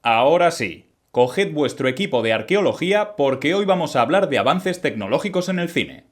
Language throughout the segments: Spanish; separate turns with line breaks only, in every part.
Ahora sí, coged vuestro equipo de arqueología porque hoy vamos a hablar de avances tecnológicos en el cine.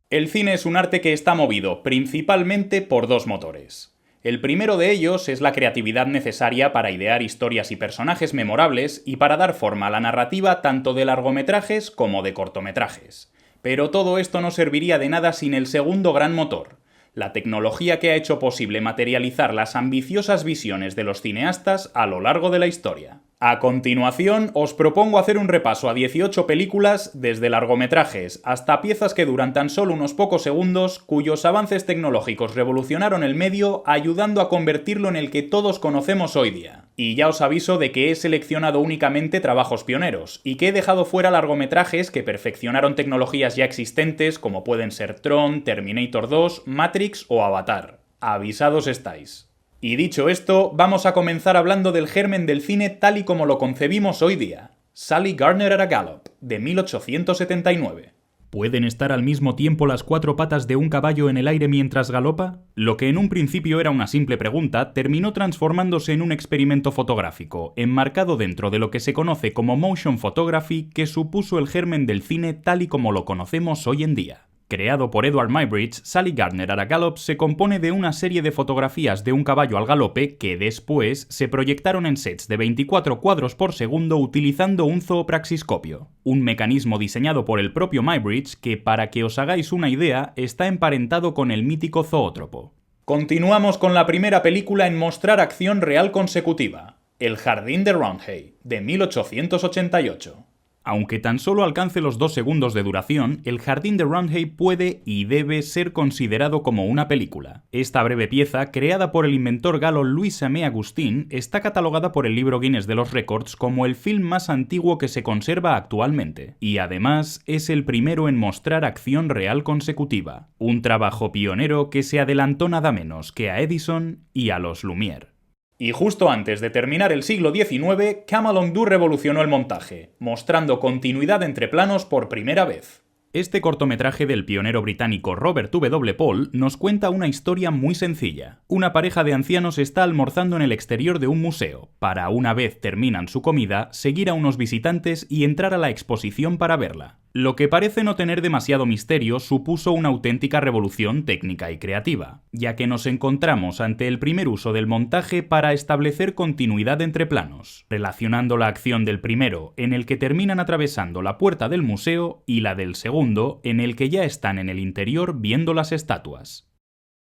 El cine es un arte que está movido principalmente por dos motores. El primero de ellos es la creatividad necesaria para idear historias y personajes memorables y para dar forma a la narrativa tanto de largometrajes como de cortometrajes. Pero todo esto no serviría de nada sin el segundo gran motor, la tecnología que ha hecho posible materializar las ambiciosas visiones de los cineastas a lo largo de la historia. A continuación, os propongo hacer un repaso a 18 películas, desde largometrajes hasta piezas que duran tan solo unos pocos segundos, cuyos avances tecnológicos revolucionaron el medio, ayudando a convertirlo en el que todos conocemos hoy día. Y ya os aviso de que he seleccionado únicamente trabajos pioneros, y que he dejado fuera largometrajes que perfeccionaron tecnologías ya existentes como pueden ser Tron, Terminator 2, Matrix o Avatar. Avisados estáis. Y dicho esto, vamos a comenzar hablando del germen del cine tal y como lo concebimos hoy día. Sally Gardner at a Gallop, de 1879. ¿Pueden estar al mismo tiempo las cuatro patas de un caballo en el aire mientras galopa? Lo que en un principio era una simple pregunta, terminó transformándose en un experimento fotográfico, enmarcado dentro de lo que se conoce como motion photography, que supuso el germen del cine tal y como lo conocemos hoy en día. Creado por Edward Muybridge, Sally Gardner at a Gallop se compone de una serie de fotografías de un caballo al galope que después se proyectaron en sets de 24 cuadros por segundo utilizando un zoopraxiscopio, un mecanismo diseñado por el propio Muybridge que, para que os hagáis una idea, está emparentado con el mítico zoótropo. Continuamos con la primera película en mostrar acción real consecutiva, El jardín de Roundhay, de 1888. Aunque tan solo alcance los 2 segundos de duración, El jardín de Roundhay puede y debe ser considerado como una película. Esta breve pieza, creada por el inventor galo Louis Amé Agustín, está catalogada por el libro Guinness de los Récords como el film más antiguo que se conserva actualmente, y además es el primero en mostrar acción real consecutiva, un trabajo pionero que se adelantó nada menos que a Edison y a los Lumière. Y justo antes de terminar el siglo XIX, Camalong-Doux revolucionó el montaje, mostrando continuidad entre planos por primera vez. Este cortometraje del pionero británico Robert W. Paul nos cuenta una historia muy sencilla. Una pareja de ancianos está almorzando en el exterior de un museo, para una vez terminan su comida, seguir a unos visitantes y entrar a la exposición para verla. Lo que parece no tener demasiado misterio supuso una auténtica revolución técnica y creativa, ya que nos encontramos ante el primer uso del montaje para establecer continuidad entre planos, relacionando la acción del primero, en el que terminan atravesando la puerta del museo, y la del segundo, en el que ya están en el interior viendo las estatuas.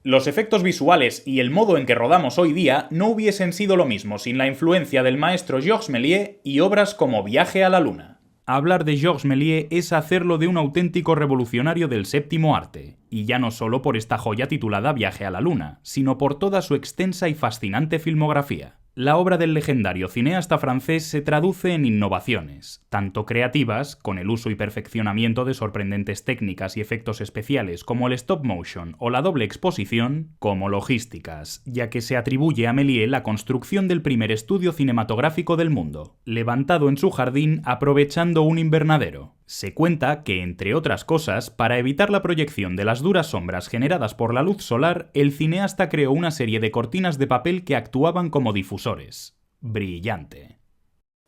Los efectos visuales y el modo en que rodamos hoy día no hubiesen sido lo mismo sin la influencia del maestro Georges Méliès y obras como Viaje a la Luna. Hablar de Georges Méliès es hacerlo de un auténtico revolucionario del séptimo arte, y ya no solo por esta joya titulada Viaje a la Luna, sino por toda su extensa y fascinante filmografía. La obra del legendario cineasta francés se traduce en innovaciones, tanto creativas, con el uso y perfeccionamiento de sorprendentes técnicas y efectos especiales como el stop motion o la doble exposición, como logísticas, ya que se atribuye a Méliès la construcción del primer estudio cinematográfico del mundo, levantado en su jardín aprovechando un invernadero. Se cuenta que, entre otras cosas, para evitar la proyección de las duras sombras generadas por la luz solar, el cineasta creó una serie de cortinas de papel que actuaban como difusores. Brillante.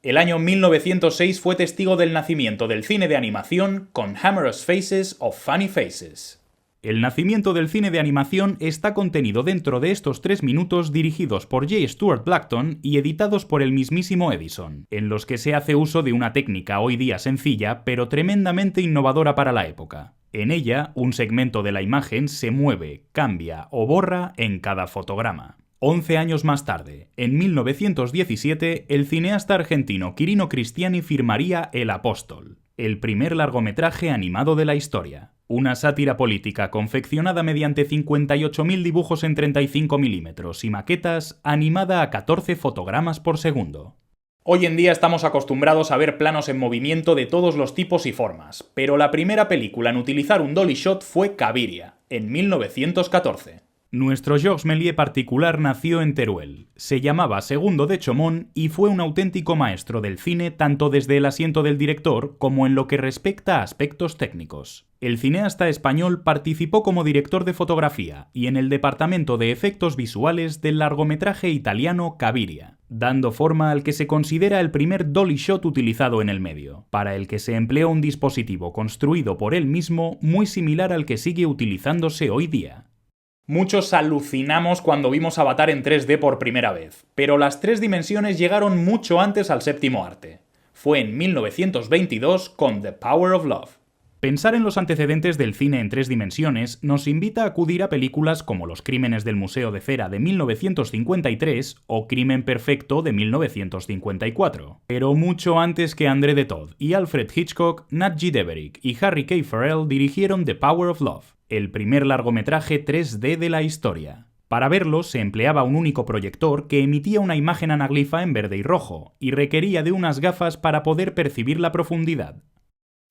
El año 1906 fue testigo del nacimiento del cine de animación con Humorous Faces of Funny Faces. El nacimiento del cine de animación está contenido dentro de estos 3 minutos dirigidos por J. Stuart Blackton y editados por el mismísimo Edison, en los que se hace uso de una técnica hoy día sencilla pero tremendamente innovadora para la época. En ella, un segmento de la imagen se mueve, cambia o borra en cada fotograma. 11 años más tarde, en 1917, el cineasta argentino Quirino Cristiani firmaría El Apóstol, el primer largometraje animado de la historia. Una sátira política confeccionada mediante 58.000 dibujos en 35 milímetros y maquetas, animada a 14 fotogramas por segundo. Hoy en día estamos acostumbrados a ver planos en movimiento de todos los tipos y formas, pero la primera película en utilizar un dolly shot fue Cabiria, en 1914. Nuestro Georges Méliès particular nació en Teruel. Se llamaba Segundo de Chomón y fue un auténtico maestro del cine tanto desde el asiento del director como en lo que respecta a aspectos técnicos. El cineasta español participó como director de fotografía y en el departamento de efectos visuales del largometraje italiano Caviria, dando forma al que se considera el primer dolly shot utilizado en el medio, para el que se empleó un dispositivo construido por él mismo muy similar al que sigue utilizándose hoy día. Muchos alucinamos cuando vimos Avatar en 3D por primera vez, pero las 3 dimensiones llegaron mucho antes al séptimo arte. Fue en 1922 con The Power of Love. Pensar en los antecedentes del cine en 3 dimensiones nos invita a acudir a películas como Los crímenes del Museo de Cera de 1953 o Crimen perfecto de 1954. Pero mucho antes que André de Todd y Alfred Hitchcock, Nat G. Deverick y Harry K. Farrell dirigieron The Power of Love, el primer largometraje 3D de la historia. Para verlo se empleaba un único proyector que emitía una imagen anaglifa en verde y rojo, y requería de unas gafas para poder percibir la profundidad.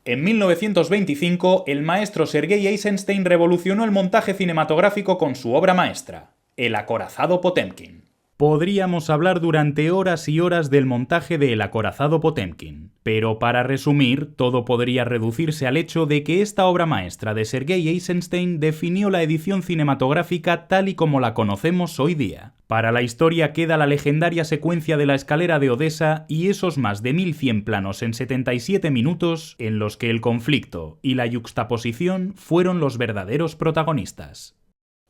En 1925, el maestro Sergei Eisenstein revolucionó el montaje cinematográfico con su obra maestra, El acorazado Potemkin. Podríamos hablar durante horas y horas del montaje de El acorazado Potemkin, pero para resumir, todo podría reducirse al hecho de que esta obra maestra de Sergei Eisenstein definió la edición cinematográfica tal y como la conocemos hoy día. Para la historia queda la legendaria secuencia de la escalera de Odessa y esos más de 1100 planos en 77 minutos en los que el conflicto y la yuxtaposición fueron los verdaderos protagonistas.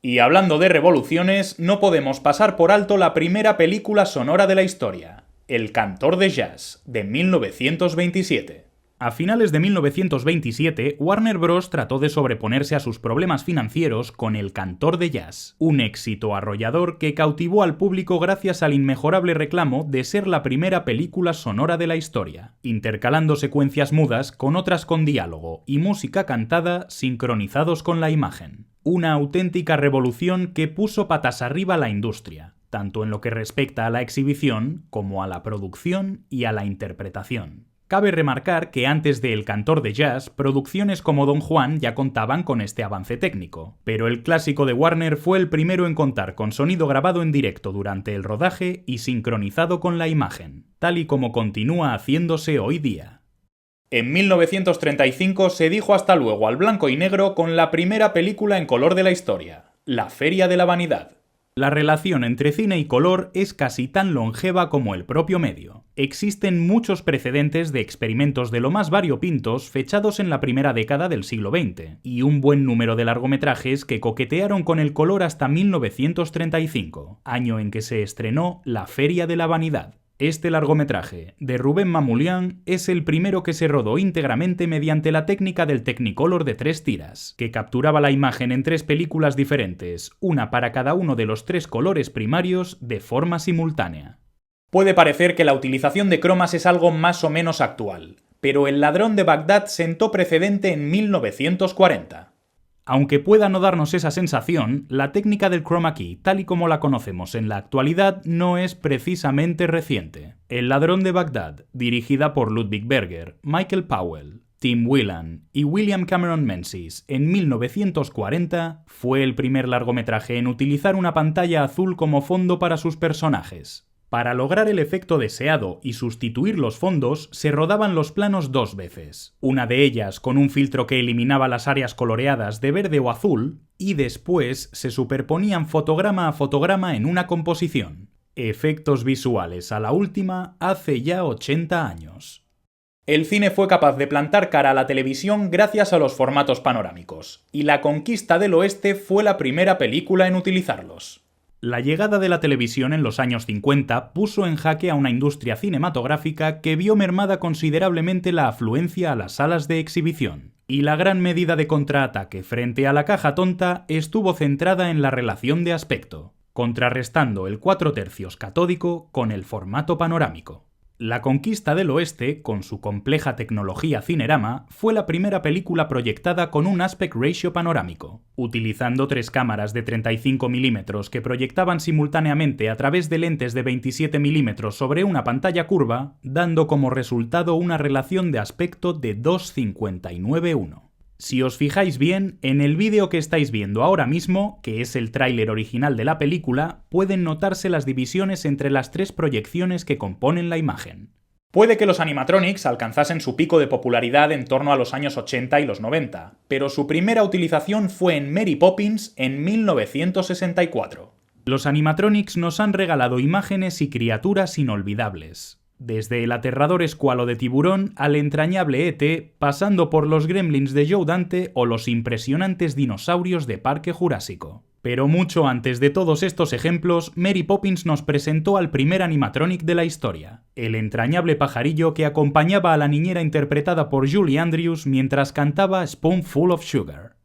Y hablando de revoluciones, no podemos pasar por alto la primera película sonora de la historia, El cantor de jazz, de 1927. A finales de 1927, Warner Bros. Trató de sobreponerse a sus problemas financieros con El cantor de jazz, un éxito arrollador que cautivó al público gracias al inmejorable reclamo de ser la primera película sonora de la historia, intercalando secuencias mudas con otras con diálogo y música cantada sincronizados con la imagen. Una auténtica revolución que puso patas arriba la industria, tanto en lo que respecta a la exhibición como a la producción y a la interpretación. Cabe remarcar que antes de El cantor de jazz, producciones como Don Juan ya contaban con este avance técnico, pero el clásico de Warner fue el primero en contar con sonido grabado en directo durante el rodaje y sincronizado con la imagen, tal y como continúa haciéndose hoy día. En 1935 se dijo hasta luego al blanco y negro con la primera película en color de la historia, La Feria de la Vanidad. La relación entre cine y color es casi tan longeva como el propio medio. Existen muchos precedentes de experimentos de lo más variopintos fechados en la primera década del siglo XX, y un buen número de largometrajes que coquetearon con el color hasta 1935, año en que se estrenó La Feria de la Vanidad. Este largometraje, de Rubén Mamoulian, es el primero que se rodó íntegramente mediante la técnica del Technicolor de 3 tiras, que capturaba la imagen en 3 películas diferentes, una para cada uno de los 3 colores primarios, de forma simultánea. Puede parecer que la utilización de cromas es algo más o menos actual, pero El ladrón de Bagdad sentó precedente en 1940. Aunque pueda no darnos esa sensación, la técnica del chroma key, tal y como la conocemos en la actualidad, no es precisamente reciente. El ladrón de Bagdad, dirigida por Ludwig Berger, Michael Powell, Tim Whelan y William Cameron Menzies en 1940, fue el primer largometraje en utilizar una pantalla azul como fondo para sus personajes. Para lograr el efecto deseado y sustituir los fondos, se rodaban los planos 2 veces. Una de ellas con un filtro que eliminaba las áreas coloreadas de verde o azul, y después se superponían fotograma a fotograma en una composición. Efectos visuales a la última hace ya 80 años. El cine fue capaz de plantar cara a la televisión gracias a los formatos panorámicos, y La conquista del oeste fue la primera película en utilizarlos. La llegada de la televisión en los años 50 puso en jaque a una industria cinematográfica que vio mermada considerablemente la afluencia a las salas de exhibición, y la gran medida de contraataque frente a la caja tonta estuvo centrada en la relación de aspecto, contrarrestando el 4/3 catódico con el formato panorámico. La conquista del oeste, con su compleja tecnología Cinerama, fue la primera película proyectada con un aspect ratio panorámico, utilizando 3 cámaras de 35 mm que proyectaban simultáneamente a través de lentes de 27 mm sobre una pantalla curva, dando como resultado una relación de aspecto de 2:59:1. Si os fijáis bien, en el vídeo que estáis viendo ahora mismo, que es el tráiler original de la película, pueden notarse las divisiones entre las tres proyecciones que componen la imagen. Puede que los animatronics alcanzasen su pico de popularidad en torno a los años 80 y los 90, pero su primera utilización fue en Mary Poppins en 1964. Los animatronics nos han regalado imágenes y criaturas inolvidables. Desde el aterrador escualo de tiburón al entrañable E.T., pasando por los gremlins de Joe Dante o los impresionantes dinosaurios de Parque Jurásico. Pero mucho antes de todos estos ejemplos, Mary Poppins nos presentó al primer animatronic de la historia, el entrañable pajarillo que acompañaba a la niñera interpretada por Julie Andrews mientras cantaba Spoonful of Sugar.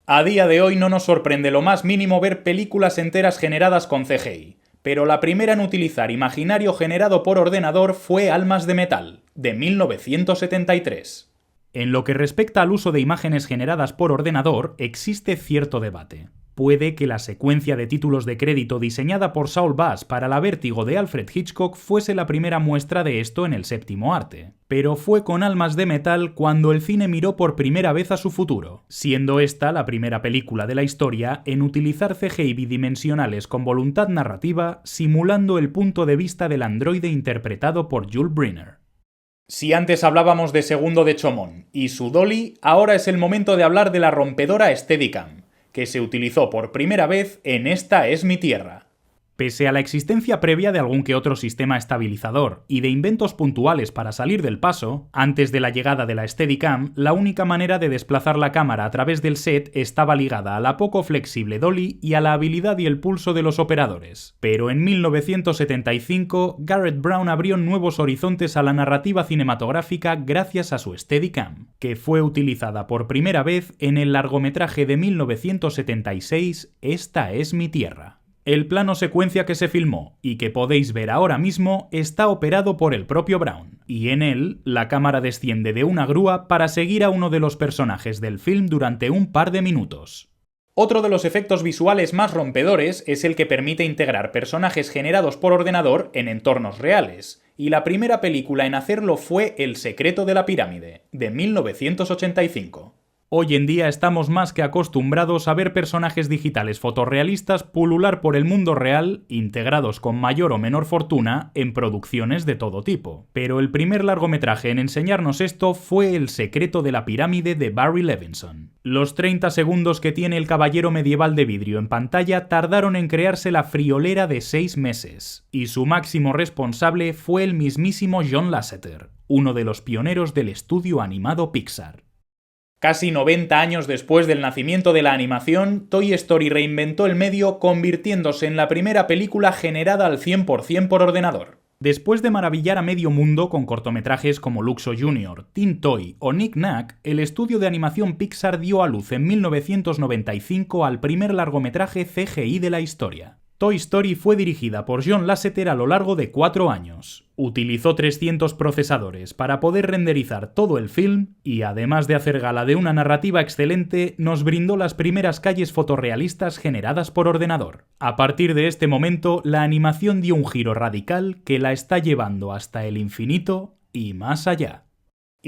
A día de hoy no nos sorprende lo más mínimo ver películas enteras generadas con CGI. Pero la primera en utilizar imaginario generado por ordenador fue Almas de Metal, de 1973. En lo que respecta al uso de imágenes generadas por ordenador, existe cierto debate. Puede que la secuencia de títulos de crédito diseñada por Saul Bass para la Vértigo de Alfred Hitchcock fuese la primera muestra de esto en el séptimo arte. Pero fue con Almas de Metal cuando el cine miró por primera vez a su futuro, siendo esta la primera película de la historia en utilizar CGI bidimensionales con voluntad narrativa, simulando el punto de vista del androide interpretado por Jules Briner. Si antes hablábamos de Segundo de Chomón y su Dolly, ahora es el momento de hablar de la rompedora Steadicam, que se utilizó por primera vez en Esta es mi tierra. Pese a la existencia previa de algún que otro sistema estabilizador y de inventos puntuales para salir del paso, antes de la llegada de la Steadicam, la única manera de desplazar la cámara a través del set estaba ligada a la poco flexible dolly y a la habilidad y el pulso de los operadores. Pero en 1975, Garrett Brown abrió nuevos horizontes a la narrativa cinematográfica gracias a su Steadicam, que fue utilizada por primera vez en el largometraje de 1976 Esta es mi tierra. El plano secuencia que se filmó y que podéis ver ahora mismo está operado por el propio Brown, y en él la cámara desciende de una grúa para seguir a uno de los personajes del film durante un par de minutos. Otro de los efectos visuales más rompedores es el que permite integrar personajes generados por ordenador en entornos reales, y la primera película en hacerlo fue El secreto de la pirámide, de 1985. Hoy en día estamos más que acostumbrados a ver personajes digitales fotorrealistas pulular por el mundo real, integrados con mayor o menor fortuna en producciones de todo tipo. Pero el primer largometraje en enseñarnos esto fue El secreto de la pirámide de Barry Levinson. Los 30 segundos que tiene el caballero medieval de vidrio en pantalla tardaron en crearse la friolera de 6 meses, y su máximo responsable fue el mismísimo John Lasseter, uno de los pioneros del estudio animado Pixar. Casi 90 años después del nacimiento de la animación, Toy Story reinventó el medio convirtiéndose en la primera película generada al 100% por ordenador. Después de maravillar a medio mundo con cortometrajes como Luxo Jr., Teen Toy o Nick Nack, el estudio de animación Pixar dio a luz en 1995 al primer largometraje CGI de la historia. Toy Story fue dirigida por John Lasseter a lo largo de 4 años. Utilizó 300 procesadores para poder renderizar todo el film y, además de hacer gala de una narrativa excelente, nos brindó las primeras calles fotorrealistas generadas por ordenador. A partir de este momento, la animación dio un giro radical que la está llevando hasta el infinito y más allá.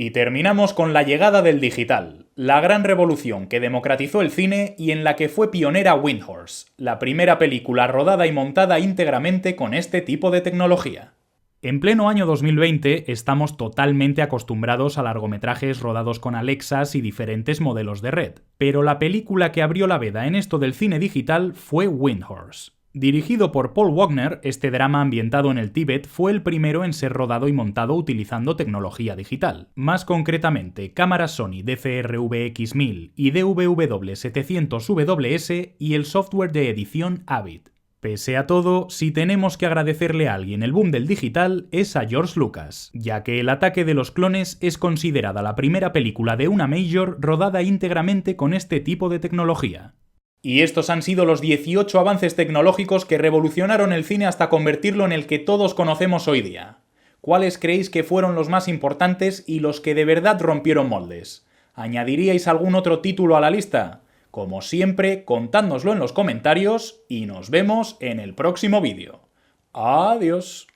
Y terminamos con la llegada del digital, la gran revolución que democratizó el cine y en la que fue pionera Windhorse, la primera película rodada y montada íntegramente con este tipo de tecnología. En pleno año 2020 estamos totalmente acostumbrados a largometrajes rodados con Alexas y diferentes modelos de red, pero la película que abrió la veda en esto del cine digital fue Windhorse. Dirigido por Paul Wagner, este drama ambientado en el Tíbet fue el primero en ser rodado y montado utilizando tecnología digital. Más concretamente, cámaras Sony DCRV-X1000 y DVW700WS y el software de edición Avid. Pese a todo, si tenemos que agradecerle a alguien el boom del digital es a George Lucas, ya que El ataque de los clones es considerada la primera película de una major rodada íntegramente con este tipo de tecnología. Y estos han sido los 18 avances tecnológicos que revolucionaron el cine hasta convertirlo en el que todos conocemos hoy día. ¿Cuáles creéis que fueron los más importantes y los que de verdad rompieron moldes? ¿Añadiríais algún otro título a la lista? Como siempre, contádnoslo en los comentarios y nos vemos en el próximo vídeo. ¡Adiós!